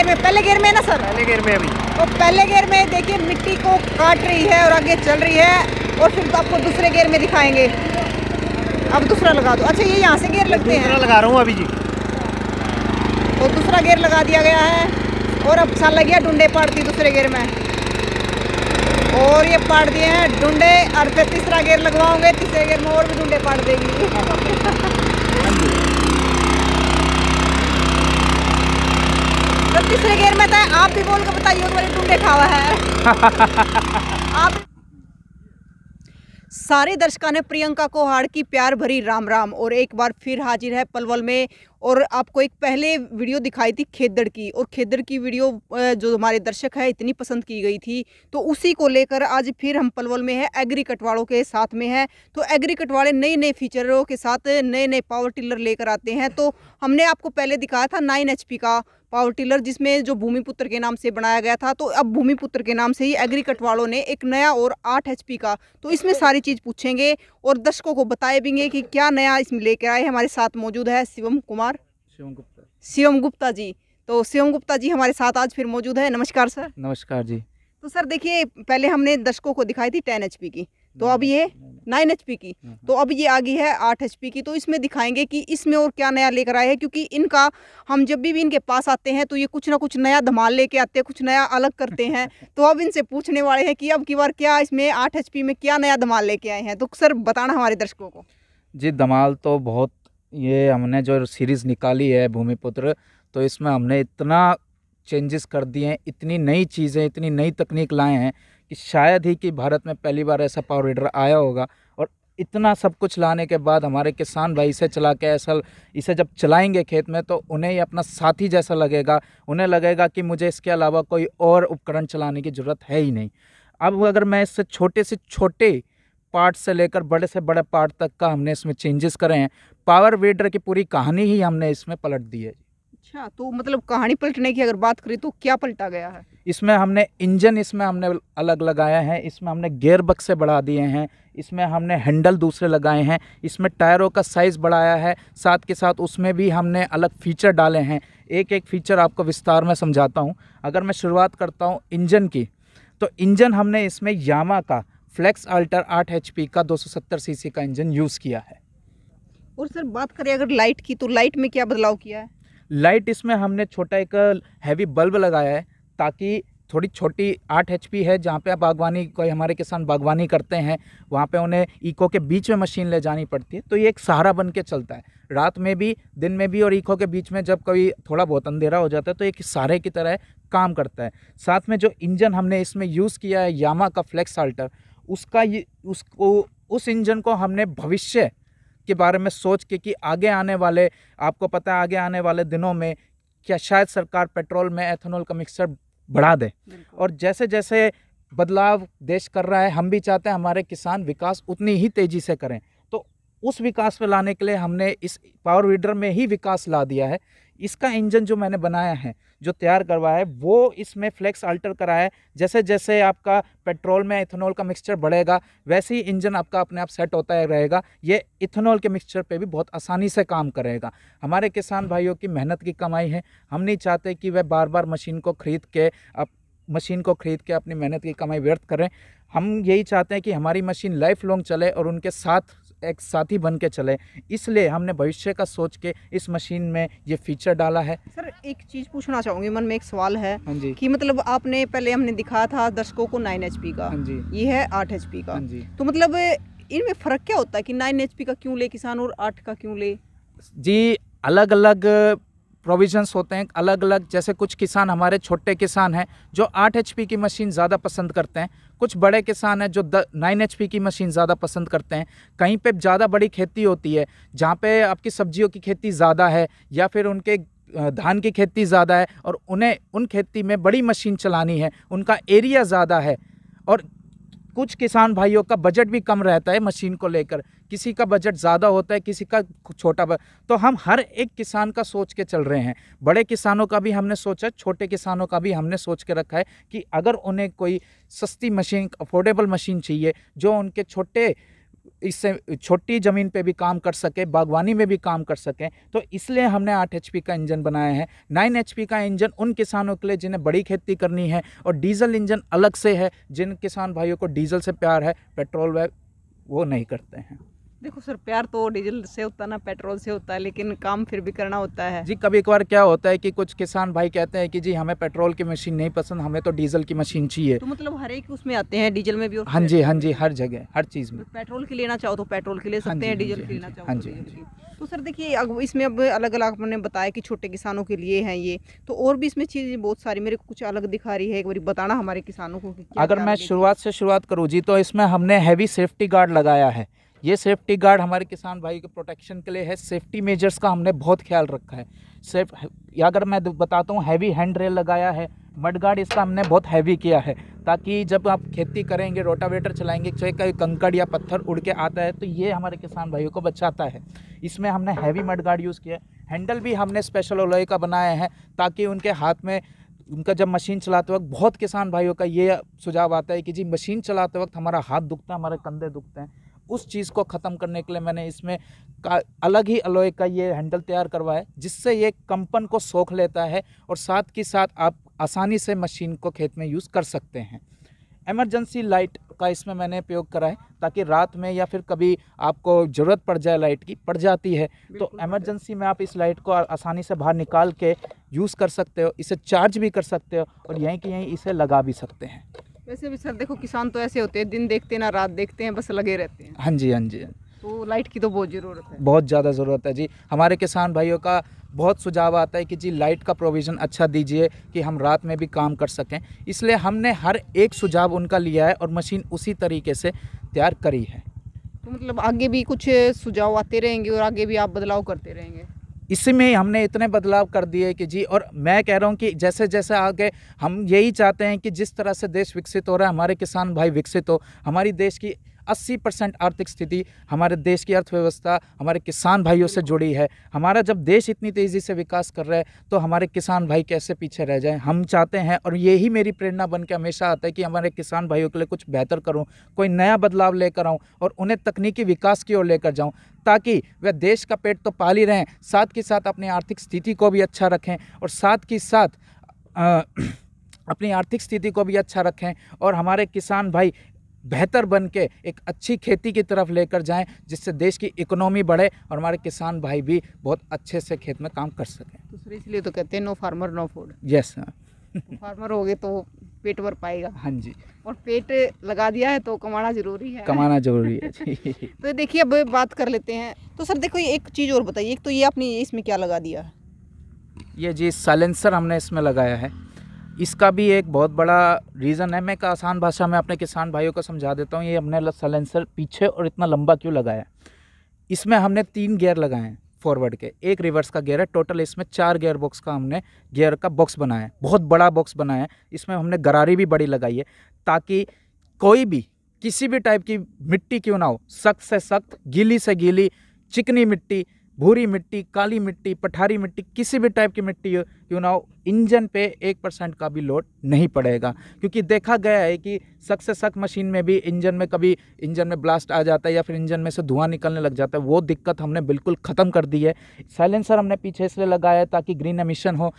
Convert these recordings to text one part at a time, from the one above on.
में, पहले गियर में है ना सर? पहले गियर में अभी। तो पहले गियर में देखिए मिट्टी को काट रही है और आगे चल रही है, और फिर तो आपको दूसरे गियर में दिखाएंगे। अब दूसरा लगा दो। अच्छा, ये यहाँ से गियर लगते हैं? दूसरा लगा रहा हूँ अभी जी। तो दूसरा गियर लगा दिया गया है, और अब साल लग गया डुंडे पाड़ती दूसरे गियर में, और ये पाड़ दिए हैं डुंडे। और फिर तीसरा गियर लगवाओगे, तीसरे गियर में और भी डुंडे पाड़ देगी। तो तीसरे गियर में था, आप भी बोल के बताइए मेरे टुंडे खावा है। आप सारे दर्शकों ने प्रियंका कोहाड़ की प्यार भरी राम राम, और एक बार फिर हाजिर है पलवल में। और आपको एक पहले वीडियो दिखाई थी खेदड़ की, और खेदड़ की वीडियो जो हमारे दर्शक है इतनी पसंद की गई थी, तो उसी को लेकर आज फिर हम पलवल में है, एग्री कटवाड़ों के साथ में है। तो एग्री कटवाड़े नए नए फीचरों के साथ नए नए पावर टिलर लेकर आते हैं। तो हमने आपको पहले दिखाया था 9 HP का पावर टिलर, जिसमें जो भूमिपुत्र के नाम से बनाया गया था। तो अब भूमिपुत्र के नाम से ही एग्री कटवाड़ों ने एक नया और 8 HP का, तो इसमें सारी चीज़ पूछेंगे और दर्शकों को बताएंगे कि क्या नया इसमें लेकर आए। हमारे साथ मौजूद है शिवम गुप्ता जी। तो शिवम गुप्ता जी हमारे साथ आज फिर मौजूद है। नमस्कार सर। नमस्कार जी। तो सर देखिए, पहले हमने दर्शकों को दिखाई थी 10 HP की, तो अब ये 9 HP की, तो अब ये आ गई है 8 HP की। तो इसमें दिखाएंगे कि इसमें और क्या नया लेकर आए हैं, क्योंकि इनका हम जब भी इनके पास आते हैं तो ये कुछ ना कुछ नया धमाल लेके आते हैं, कुछ नया अलग करते हैं। तो अब इनसे पूछने वाले हैं कि अब की बार क्या इसमें 8 HP में क्या नया धमाल लेके आए हैं। तो सर बताना हमारे दर्शकों को। जी धमाल तो बहुत, ये हमने जो सीरीज़ निकाली है भूमिपुत्र, तो इसमें हमने इतना चेंजेस कर दिए हैं, इतनी नई चीज़ें, इतनी नई तकनीक लाए हैं कि शायद ही कि भारत में पहली बार ऐसा पावर वीडर आया होगा। और इतना सब कुछ लाने के बाद हमारे किसान भाई इसे चला के इसे जब चलाएंगे खेत में, तो उन्हें ये अपना साथी जैसा लगेगा। उन्हें लगेगा कि मुझे इसके अलावा कोई और उपकरण चलाने की ज़रूरत है ही नहीं। अब अगर मैं इससे छोटे से छोटे पार्ट से लेकर बड़े से बड़े पार्ट तक का हमने इसमें चेंजेस करे हैं। पावर वीडर की पूरी कहानी ही हमने इसमें पलट दी है। अच्छा, तो मतलब कहानी पलटने की अगर बात करें तो क्या पलटा गया है? इसमें हमने इंजन हमने अलग लगाया है, इसमें हमने गियर बक्से बढ़ा दिए हैं, इसमें हमने हैंडल दूसरे लगाए हैं, इसमें टायरों का साइज़ बढ़ाया है, साथ के साथ उसमें भी हमने अलग फीचर डाले हैं। एक एक फीचर आपको विस्तार में समझाता हूँ। अगर मैं शुरुआत करता हूँ इंजन की, तो इंजन हमने इसमें यामा का फ्लेक्स अल्टर 8 HP का 270 cc का इंजन यूज़ किया है। और सर बात करें अगर लाइट की, तो लाइट में क्या बदलाव किया है? लाइट इसमें हमने छोटा एक हैवी बल्ब लगाया है, ताकि थोड़ी छोटी 8 HP है, जहाँ पे बागवानी, कोई हमारे किसान बागवानी करते हैं, वहाँ पे उन्हें इको के बीच में मशीन ले जानी पड़ती है, तो ये एक सहारा बन के चलता है रात में भी, दिन में भी। और इको के बीच में जब कभी थोड़ा बहुत अंधेरा हो जाता है तो एक सहारे की तरह काम करता है। साथ में जो इंजन हमने इसमें यूज़ किया है यामा का फ्लेक्स अल्टर, उस इंजन को हमने भविष्य के बारे में सोच के कि आगे आने वाले, आपको पता है आगे आने वाले दिनों में क्या शायद सरकार पेट्रोल में एथेनॉल का मिक्सचर बढ़ा दे, और जैसे जैसे बदलाव देश कर रहा है, हम भी चाहते हैं हमारे किसान विकास उतनी ही तेज़ी से करें। तो उस विकास पे लाने के लिए हमने इस पावर वीडर में ही विकास ला दिया है। इसका इंजन जो मैंने बनाया है, जो तैयार करवाया है, वो इसमें फ्लेक्स अल्टर कराया है। जैसे जैसे आपका पेट्रोल में इथेनॉल का मिक्सचर बढ़ेगा, वैसे ही इंजन आपका अपने आप सेट होता रहेगा। ये इथेनॉल के मिक्सचर पे भी बहुत आसानी से काम करेगा। हमारे किसान भाइयों की मेहनत की कमाई है, हम नहीं चाहते कि वह बार बार मशीन को खरीद के अपनी मेहनत की कमाई व्यर्थ करें। हम यही चाहते हैं कि हमारी मशीन लाइफ लॉन्ग चले और उनके साथ एक साथी बन के चले। इसलिए हमने भविष्य का सोच के इस मशीन में ये फीचर डाला है। सर एक चीज़ पूछना चाहूँगी, मन में एक सवाल है। हाँ जी। कि मतलब आपने पहले हमने दिखाया था दर्शकों को 9 HP का। हाँ जी। ये है 8 HP का। हाँ जी। तो मतलब इनमें फ़र्क क्या होता है कि 9 HP का क्यों ले किसान और 8 का क्यों ले? जी अलग अलग प्रोविजंस होते हैं, अलग अलग। जैसे कुछ किसान हमारे छोटे किसान हैं जो 8 HP की मशीन ज़्यादा पसंद करते हैं, कुछ बड़े किसान हैं जो 9 HP की मशीन ज़्यादा पसंद करते हैं। कहीं पे ज़्यादा बड़ी खेती होती है, जहाँ पे आपकी सब्जियों की खेती ज़्यादा है या फिर उनके धान की खेती ज़्यादा है और उन्हें उन खेती में बड़ी मशीन चलानी है, उनका एरिया ज़्यादा है। और कुछ किसान भाइयों का बजट भी कम रहता है मशीन को लेकर, किसी का बजट ज़्यादा होता है, किसी का छोटा। तो हम हर एक किसान का सोच के चल रहे हैं। बड़े किसानों का भी हमने सोचा, छोटे किसानों का भी हमने सोच के रखा है कि अगर उन्हें कोई सस्ती मशीन, अफोर्डेबल मशीन चाहिए जो उनके छोटे इससे छोटी ज़मीन पे भी काम कर सके, बागवानी में भी काम कर सकें। तो इसलिए हमने 8 HP का इंजन बनाया है। 9 HP का इंजन उन किसानों के लिए जिन्हें बड़ी खेती करनी है, और डीजल इंजन अलग से है जिन किसान भाइयों को डीजल से प्यार है, पेट्रोल वो नहीं करते हैं। देखो सर, प्यार तो डीजल से होता है ना, पेट्रोल से होता है, लेकिन काम फिर भी करना होता है जी। कभी कभार क्या होता है कि कुछ किसान भाई कहते हैं कि जी हमें पेट्रोल की मशीन नहीं पसंद, हमें तो डीजल की मशीन चाहिए। तो मतलब हर एक उसमें आते हैं, डीजल में भी और हाँ जी, हाँ जी, हर जगह हर चीज़ में। पेट्रोल की लेना चाहो तो पेट्रोल की ले सकते हैं, डीजल की लेना चाहो हाँ तो जी, डीजल की। तो सर देखिए, अब इसमें अब अलग अलग आपने बताया कि छोटे किसानों के लिए हैं ये, तो और भी इसमें चीज़ें बहुत सारी मेरे को कुछ अलग दिखा रही है, एक बार बताना हमारे किसानों को कि क्या अगर क्या मैं अलग है। शुरुआत से शुरुआत करूँ जी, तो इसमें हमने हैवी सेफ्टी गार्ड लगाया है। ये सेफ्टी गार्ड हमारे किसान भाई के प्रोटेक्शन के लिए है। सेफ्टी मेजर्स का हमने बहुत ख्याल रखा है। अगर मैं बताता हूँ, हैवी हैंड रेल लगाया है। मड गार्ड इसका हमने बहुत हैवी किया है, ताकि जब आप खेती करेंगे, रोटावेटर चलाएंगे, चाहे कहीं कंकड़ या पत्थर उड़ के आता है तो ये हमारे किसान भाइयों को बचाता है। इसमें हमने हैवी मड गार्ड यूज़ किया है। हैंडल भी हमने स्पेशल एलॉय का बनाया है, ताकि उनके हाथ में, उनका जब मशीन चलाते वक्त, बहुत किसान भाइयों का ये सुझाव आता है कि जी मशीन चलाते वक्त हमारा हाथ दुखता है, हमारे कंधे दुखते हैं। उस चीज़ को ख़त्म करने के लिए मैंने इसमें अलग ही अलॉय का ये हैंडल तैयार करवाया है, जिससे ये कंपन को सोख लेता है और साथ के साथ आप आसानी से मशीन को खेत में यूज़ कर सकते हैं। इमरजेंसी लाइट का इसमें मैंने प्रयोग करा है, ताकि रात में या फिर कभी आपको ज़रूरत पड़ जाए, लाइट की पड़ जाती है तो इमरजेंसी में आप इस लाइट को आसानी से बाहर निकाल के यूज़ कर सकते हो, इसे चार्ज भी कर सकते हो और यहीं कि यहीं इसे लगा भी सकते हैं। वैसे भी सर देखो, किसान तो ऐसे होते हैं, दिन देखते ना रात देखते हैं, बस लगे रहते हैं। हाँ जी, हाँ जी। तो लाइट की तो बहुत ज़रूरत है, बहुत ज़्यादा ज़रूरत है जी। हमारे किसान भाइयों का बहुत सुझाव आता है कि जी लाइट का प्रोविज़न अच्छा दीजिए कि हम रात में भी काम कर सकें। इसलिए हमने हर एक सुझाव उनका लिया है और मशीन उसी तरीके से तैयार करी है। तो मतलब आगे भी कुछ सुझाव आते रहेंगे और आगे भी आप बदलाव करते रहेंगे। इसी में हमने इतने बदलाव कर दिए कि जी, और मैं कह रहा हूँ कि जैसे जैसे आगे हम यही चाहते हैं कि जिस तरह से देश विकसित हो रहा है, हमारे किसान भाई विकसित हो। हमारी देश की 80% आर्थिक स्थिति, हमारे देश की अर्थव्यवस्था हमारे किसान भाइयों से जुड़ी है। हमारा जब देश इतनी तेज़ी से विकास कर रहा है तो हमारे किसान भाई कैसे पीछे रह जाएं। हम चाहते हैं, और यही मेरी प्रेरणा बन के हमेशा आता है कि हमारे किसान भाइयों के लिए कुछ बेहतर करूं, कोई नया बदलाव लेकर आऊं और उन्हें तकनीकी विकास की ओर लेकर जाऊं, ताकि वह देश का पेट तो पाल ही रहें, साथ के साथ अपनी आर्थिक स्थिति को भी अच्छा रखें और साथ के साथ अपनी आर्थिक स्थिति को भी अच्छा रखें और हमारे किसान भाई बेहतर बन के एक अच्छी खेती की तरफ लेकर जाएं, जिससे देश की इकोनॉमी बढ़े और हमारे किसान भाई भी बहुत अच्छे से खेत में काम कर सकें। तो सर इसलिए तो कहते हैं no farmer no food. Yes. Farmer हो गए तो पेट भर पाएगा। हाँ जी, और पेट लगा दिया है तो कमाना जरूरी है। कमाना जरूरी है जी। तो देखिए, अब बात कर लेते हैं। तो सर देखो, ये एक चीज़ और बताइए, एक तो ये आपने इसमें क्या लगा दिया है? ये जी साइलेंसर हमने इसमें लगाया है। इसका भी एक बहुत बड़ा रीज़न है, मैं एक आसान भाषा में अपने किसान भाइयों को समझा देता हूँ। ये हमने साइलेंसर पीछे और इतना लंबा क्यों लगाया? इसमें हमने 3 गियर लगाए हैं फॉरवर्ड के, एक रिवर्स का गियर है। टोटल इसमें 4 गियर बॉक्स का हमने गियर का बॉक्स बनाया है, बहुत बड़ा बॉक्स बनाया है। इसमें हमने गरारी भी बड़ी लगाई है, ताकि कोई भी किसी भी टाइप की मिट्टी क्यों ना हो, सख्त से सख्त, गीली से गीली, चिकनी मिट्टी, भूरी मिट्टी, काली मिट्टी, पठारी मिट्टी, किसी भी टाइप की मिट्टी क्यों ना हो, इंजन पे 1% का भी लोड नहीं पड़ेगा। क्योंकि देखा गया है कि सख्त से सख्त मशीन में भी इंजन में कभी इंजन में ब्लास्ट आ जाता है या फिर इंजन में से धुआं निकलने लग जाता है। वो दिक्कत हमने बिल्कुल ख़त्म कर दी है। साइलेंसर हमने पीछे इसलिए लगाया है ताकि ग्रीन एमिशन हो,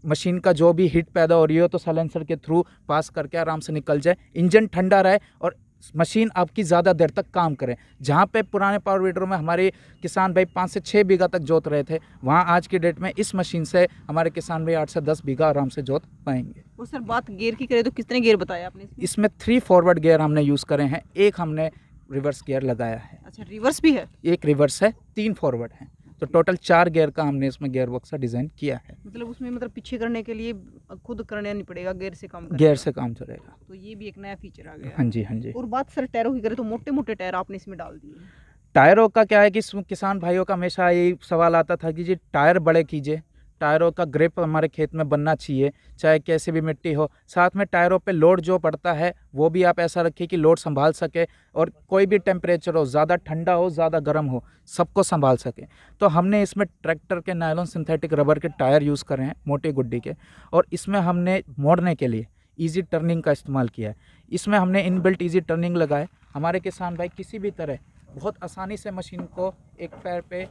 मशीन का जो भी हीट पैदा हो रही हो तो साइलेंसर के थ्रू पास करके आराम से निकल जाए, इंजन ठंडा रहे और मशीन आपकी ज़्यादा देर तक काम करें। जहाँ पे पुराने पावर वीडरों में हमारे किसान भाई 5 से 6 बीघा तक जोत रहे थे, वहाँ आज की डेट में इस मशीन से हमारे किसान भाई 8 से 10 बीघा आराम से जोत पाएंगे। और सर बात गियर की करें तो कितने गियर बताया आपने इसमें 3 फॉरवर्ड गियर हमने यूज़ करे हैं, एक हमने रिवर्स गियर लगाया है। अच्छा, रिवर्स भी है? एक रिवर्स है, 3 फॉरवर्ड हैं, तो टोटल 4 गियर का हमने इसमें गियर बॉक्स का डिज़ाइन किया है। मतलब उसमें पीछे करने के लिए खुद करना नहीं पड़ेगा, गियर से काम गियर से काम चलेगा। तो ये भी एक नया फीचर आ गया। हाँ जी, हाँ जी। और बात सर टायरों की करें तो मोटे मोटे टायर आपने इसमें डाल दिए। टायरों का क्या है कि किसान भाइयों का हमेशा यही सवाल आता था कि जी टायर बड़े कीजिए, टायरों का ग्रिप हमारे खेत में बनना चाहिए, चाहे कैसी भी मिट्टी हो। साथ में टायरों पे लोड जो पड़ता है वो भी आप ऐसा रखिए कि लोड संभाल सके और कोई भी टेम्परेचर हो, ज़्यादा ठंडा हो, ज़्यादा गर्म हो, सबको संभाल सके। तो हमने इसमें ट्रैक्टर के नायलॉन सिंथेटिक रबर के टायर यूज़ करे हैं, मोटी गुड्डी के, और इसमें हमने मोड़ने के लिए ईजी टर्निंग का इस्तेमाल किया है। इसमें हमने इनबिल्ट ईजी टर्निंग लगाए। हमारे किसान भाई किसी भी तरह बहुत आसानी से मशीन को एक पैर पे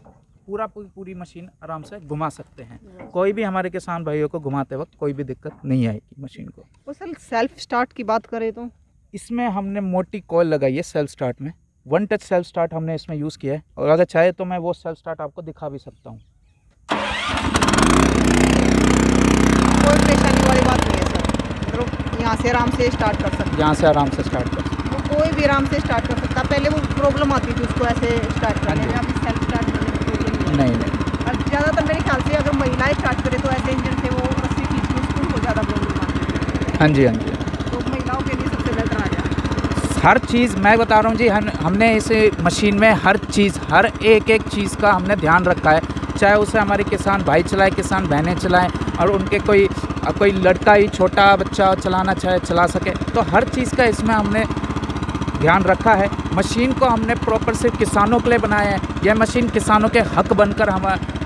पूरी मशीन आराम से घुमा सकते हैं। कोई भी हमारे किसान भाइयों को घुमाते वक्त कोई भी दिक्कत नहीं आएगी मशीन को। और सर सेल्फ स्टार्ट की बात करें तो इसमें हमने मोटी कॉइल लगाई है सेल्फ स्टार्ट में, 1 टच सेल्फ स्टार्ट हमने इसमें यूज़ किया है, और अगर चाहे तो मैं वो सेल्फ स्टार्ट आपको दिखा भी सकता हूँ। कोई परेशानी वाली बात नहीं है सर, मतलब यहाँ से आराम से स्टार्ट कर सकते हैं। यहाँ से आराम से स्टार्ट कर सकते कोई भी आराम से स्टार्ट कर सकता है। पहले वो प्रॉब्लम आती थी उसको ऐसे स्टार्ट करने में, अभी सेल्फ स्टार्ट करने में प्रॉब्लम नहीं। और ज़्यादातर मेरे ख्याल से अगर महिलाएं स्टार्ट करें तो ऐसे इंजन से वो रस्सी खींच के उसको ज़्यादा प्रॉब्लम आती है। हाँ जी, हाँ जी। तो महिलाओं के लिए सबसे बेटर आ गया। हर चीज़ मैं बता रहा हूँ जी, हमने इस मशीन में हर चीज़, हर एक चीज़ का हमने ध्यान रखा है, चाहे उसे हमारे किसान भाई चलाए, किसान बहनें चलाएं, और उनके कोई लड़का ही छोटा बच्चा चलाना चाहे चला सके, तो हर चीज़ का इसमें हमने ध्यान रखा है। मशीन को हमने प्रॉपर सिर्फ किसानों के लिए बनाया है। यह मशीन किसानों के हक बनकर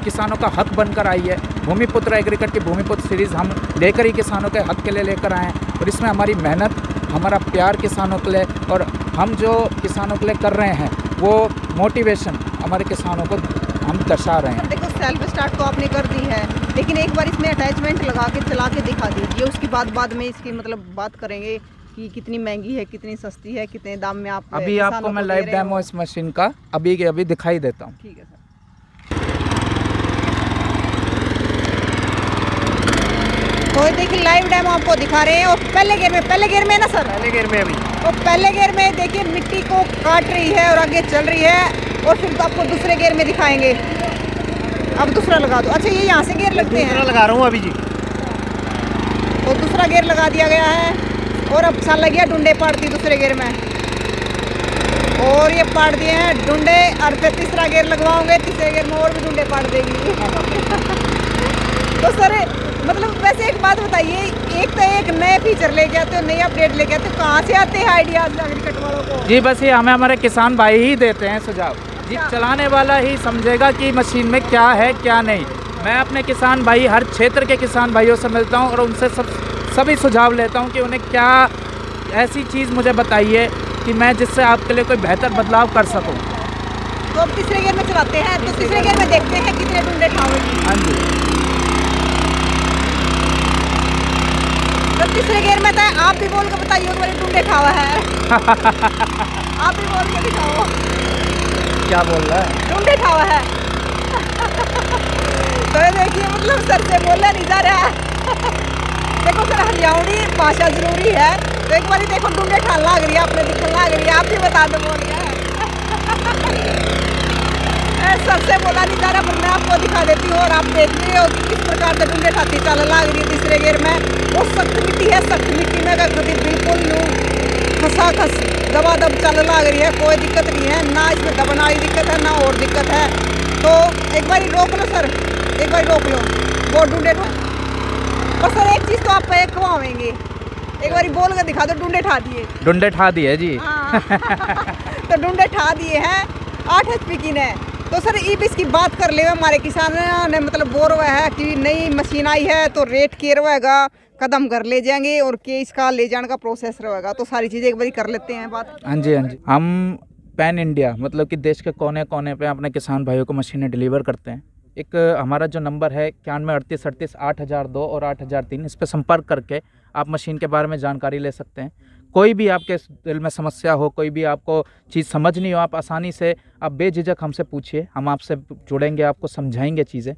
किसानों का हक बनकर आई है। भूमिपुत्र एग्रीकल्चर की भूमिपुत्र सीरीज़ हम लेकर ही किसानों के हक के लिए लेकर आए हैं, और इसमें हमारी मेहनत, हमारा प्यार किसानों के लिए, और हम जो किसानों के लिए कर रहे हैं वो मोटिवेशन हमारे किसानों को हम दर्शा रहे हैं। देखो सेल्फ स्टार्ट तो आपने कर दी है, लेकिन एक बार इसमें अटैचमेंट लगा के चला के दिखा दीजिए, उसकी बाद में इसकी मतलब बात करेंगे कि कितनी महंगी है, कितनी सस्ती है, कितने दाम में आप अभी आपको मैं लाइव डेमो इस मशीन का अभी दिखाई देता हूँ। ठीक है सर। तो देखिए लाइव डेमो आपको दिखा रहे हैं, और पहले गेयर में ना सर, पहले गियर में अभी, और पहले गेयर में देखिए मिट्टी को काट रही है और आगे चल रही है, और फिर तो आपको दूसरे गेयर में दिखाएंगे। अब दूसरा लगा दो। अच्छा, ये यहाँ से गेयर लगते हैं? दूसरा लगा रहा हूँ अभी जी। तो दूसरा गेयर लगा दिया गया है, और अब चल लग गया डुंडे पाड़ती दूसरे गेयर में, और ये पाड़ दिए हैं डुंडे, और फिर तीसरा गेयर लगवाओगे, तीसरे गेयर में और भी डुंडे पाड़ देगी। तो सर मतलब वैसे एक बात बताइए, एक तो एक नए फीचर लेके आते हो, नई अपडेट लेके आते हो, कहाँ से आते हैं आइडियाज एग्रीकट वालों को? जी बस ये हमें हमारे किसान भाई ही देते हैं सुझाव जी, चलाने वाला ही समझेगा कि मशीन में क्या है क्या नहीं। मैं अपने किसान भाई, हर क्षेत्र के किसान भाइयों से मिलता हूँ और उनसे सभी सुझाव लेता हूँ कि उन्हें क्या ऐसी चीज़ मुझे बताइए कि मैं जिससे आपके लिए कोई बेहतर बदलाव कर सकूँ। तो अब तीसरे गेयर में चलाते हैं, तो तीसरे गेयर में देखते हैं कितने डुंडे ठावेगी। हाँ जी, तो तीसरे गेयर में था, आप भी बोल के बताइए मेरे डुंडे ठावा है। आप भी बोल के दिखाओ। क्या बोल रहा है? डुंडे ठावा है। तो ये देखिए मतलब सर से बोला नहीं जा रहा है। देखो सर, हरियाणवी भाषा जरूरी है, तो एक बार देखो डुंडे ठाल लाग रही है, आपने दिखने लाग रही है, आप भी बता दो बोल के। सर से बोला नहीं जा रहा, पर मैं आपको दिखा देती हूँ, और आप देख रहे हो कि किस प्रकार से डुंडे ठाती चल लाग रही है तीसरे गेयर में। वो सख्त मिट्टी है, सख्त मिट्टी में अगर कभी बिल्कुल यूँ खस दबादब चल लाग रही है, कोई दिक्कत नहीं है, ना इसमें दबन वाली दिक्कत है ना और दिक्कत है। तो एक बार रोक लो सर, एक बार रोक लो वो डुंडे को। और सर एक चीज़ तो आप पे खवाएंगे, एक बार बोल के दिखा दो, डुंडे ठा दिए। डुंडे ठा दिए जी। हाँ। तो डुंडे ठा दिए हैं 8 HP की ने। तो सर इसकी बात कर ले, हमारे किसान ने मतलब बोर हुआ है कि नई मशीन आई है तो रेट केयर रहेगा, कदम कर ले जाएंगे और के इसका ले जाने का प्रोसेस रहेगा, तो सारी चीज़ें एक बार कर लेते हैं बात। हाँ जी, हाँ जी। हम पैन इंडिया मतलब कि देश के कोने कोने पे अपने किसान भाइयों को मशीनें डिलीवर करते हैं। एक हमारा जो नंबर है 913838 8002 और 8003, इस पर संपर्क करके आप मशीन के बारे में जानकारी ले सकते हैं। कोई भी आपके दिल में समस्या हो, कोई भी आपको चीज़ समझ नहीं हो, आप आसानी से आप बेझिझक हमसे पूछिए, हम आपसे जुड़ेंगे, आपको समझाएंगे चीज़ें।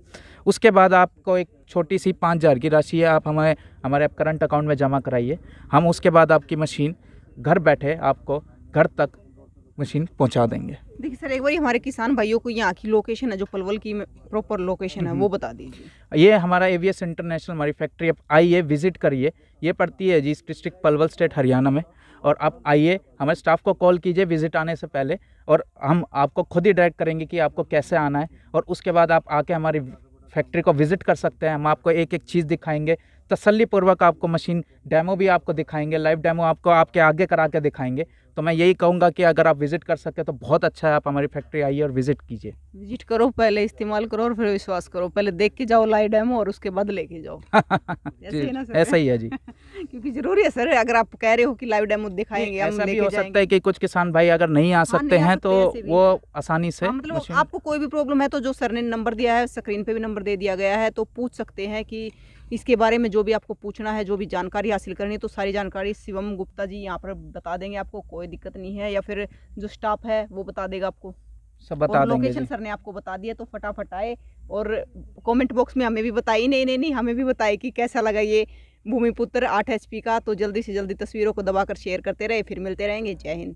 उसके बाद आपको एक छोटी सी 5000 की राशि है, आप हमारे करंट अकाउंट में जमा कराइए। हम उसके बाद आपकी मशीन घर बैठे आपको घर तक मशीन पहुंचा देंगे। देखिए सर, एक बार हमारे किसान भाइयों को यहाँ की लोकेशन है, जो पलवल की प्रॉपर लोकेशन है, वो बता दीजिए। ये हमारा एवीएस इंटरनेशनल हमारी फैक्ट्री, आप आइए विजिट करिए। ये पड़ती है जी डिस्ट्रिक्ट पलवल, स्टेट हरियाणा में। और आप आइए, हमारे स्टाफ को कॉल कीजिए विजिट आने से पहले, और हम आपको खुद ही डायरेक्ट करेंगे कि आपको कैसे आना है। और उसके बाद आप आके हमारी फैक्ट्री को विजिट कर सकते हैं। हम आपको एक एक चीज़ दिखाएंगे, तसल्लीपूर्वक आपको मशीन डेमो भी आपको दिखाएंगे, लाइव डेमो आपको आपके आगे करा के दिखाएंगे। तो मैं यही कहूँगा कि अगर आप विजिट कर सके तो बहुत अच्छा है, आप हमारी फैक्ट्री आइए और विजिट कीजिए। विजिट करो, पहले इस्तेमाल करो और फिर विश्वास करो। पहले देख के जाओ लाइव डेमो और उसके बाद लेके जाओ। ऐसे जी, है ना सर? ऐसा ही है जी। क्योंकि जरूरी है सर, अगर आप कह रहे हो कि लाइव डेमो दिखाएंगे, हम ऐसा भी लेके हो जाएंगे। सकता है कि कुछ किसान भाई अगर नहीं आ सकते नहीं आ हैं सकते, तो ऐसे भी वो है। आसानी से हाँ, मतलब मशीन आपको कोई भी प्रॉब्लम है तो जो सर ने नंबर दिया है, स्क्रीन पे भी नंबर दे दिया गया है, तो पूछ सकते हैं कि इसके बारे में जो भी आपको पूछना है, जो भी जानकारी हासिल करनी है, तो सारी जानकारी शिवम गुप्ता जी यहाँ पर बता देंगे आपको, कोई दिक्कत नहीं है। या फिर जो स्टाफ है वो बता देगा आपको, सब बता और देंगे लोकेशन जी। सर ने आपको बता दिया, तो फटाफट आए और कमेंट बॉक्स में हमें भी बताइए, नहीं हमें भी बताइए कि कैसा लगा ये भूमिपुत्र 8 HP का। तो जल्दी से जल्दी तस्वीरों को दबाकर शेयर करते रहे, फिर मिलते रहेंगे। जय हिंद।